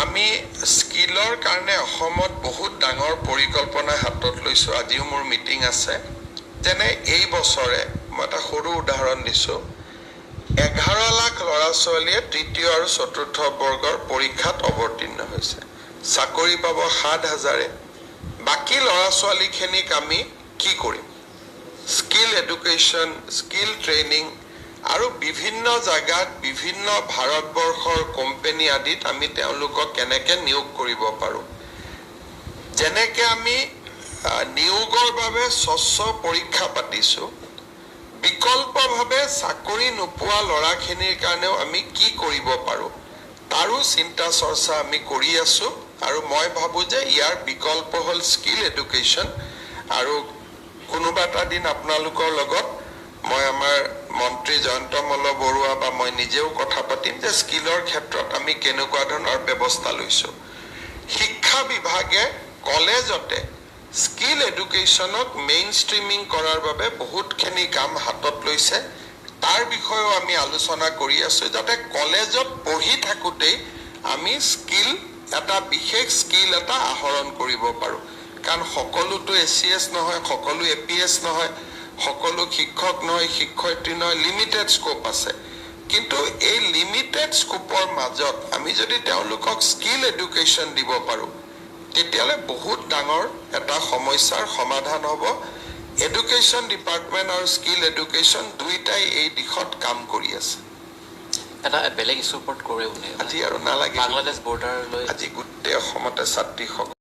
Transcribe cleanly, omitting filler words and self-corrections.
আমি স্কিলৰ কাৰণে অসমত বহুত ডাঙৰ পৰিকল্পনা হাতত লৈছোঁ। আজিও মোৰ মিটিং আছে। যেনে এই বছৰে মই এটা সৰু উদাহৰণ দিছোঁ, 11 লাখ ল'ৰা ছোৱালীয়ে তৃতীয় আৰু চতুৰ্থ বৰ্গৰ পৰীক্ষাত অৱতীৰ্ণ হৈছে। চাকৰি পাব 7,000। বাকী ল'ৰা ছোৱালীখিনিক আমি কি কৰিম? স্কিল এডুকেশ্যন, স্কিল ট্ৰেইনিং আৰু বিভিন্ন জাগাত বিভিন্ন ভাৰতবৰ্ষৰ কোম্পানী আদিত আমি তেওঁলোকক কেনেকৈ নিয়োগ কৰিব পাৰোঁ। যেনেকৈ আমি নিয়োগৰ বাবে স্বচ্ছ পৰীক্ষা পাতিছোঁ, বিকল্পভাৱে চাকৰি নোপোৱা ল'ৰাখিনিৰ কাৰণেও আমি কি কৰিব পাৰোঁ তাৰো চিন্তা চৰ্চা আমি কৰি আছোঁ। আৰু মই ভাবোঁ যে ইয়াৰ বিকল্প হ'ল স্কিল এডুকেশ্যন। আৰু কোনোবা এটা দিন আপোনালোকৰ লগত মই আমাৰ মন্ত্ৰী জয়ন্ত মল্ল বৰুৱা বা মই নিজেও কথা পাতিম যে স্কিলৰ ক্ষেত্ৰত আমি কেনেকুৱা ধৰণৰ ব্যৱস্থা লৈছোঁ। শিক্ষা বিভাগে কলেজতে স্কিল এডুকেশ্যনক মেইন ষ্ট্ৰীমিং কৰাৰ বাবে বহুতখিনি কাম হাতত লৈছে। তাৰ বিষয়েও আমি আলোচনা কৰি আছোঁ যাতে কলেজত পঢ়ি থাকোঁতেই আমি স্কিল এটা বিশেষ স্কিল এটা আহৰণ কৰিব পাৰোঁ। কাৰণ সকলোতো ACS নহয়, সকলো APS নহয়, সকলো শিক্ষক নহয়, শিক্ষয়িত্ৰী নহয়, লিমিটেড স্কোপ আছে। কিন্তু এই লিমিটেড স্কোপৰ মাজত আমি যদি তেওঁলোকক স্কিল এডুকেশ্যন দিব পাৰোঁ তেতিয়াহ'লে বহুত ডাঙৰ এটা সমস্যাৰ সমাধান হ'ব। এডুকেশ্যন ডিপাৰ্টমেণ্ট আৰু স্কিল এডুকেশ্যন দুইটাই এই দিশত কাম কৰি আছে। এটা বেলেগ ইছ্যুৰ ওপৰত কৰে আজি আৰু নালাগে, বাংলাদেশ বৰ্ডাৰলৈ আজি গোটেই অসমতে ছাত্ৰীসকল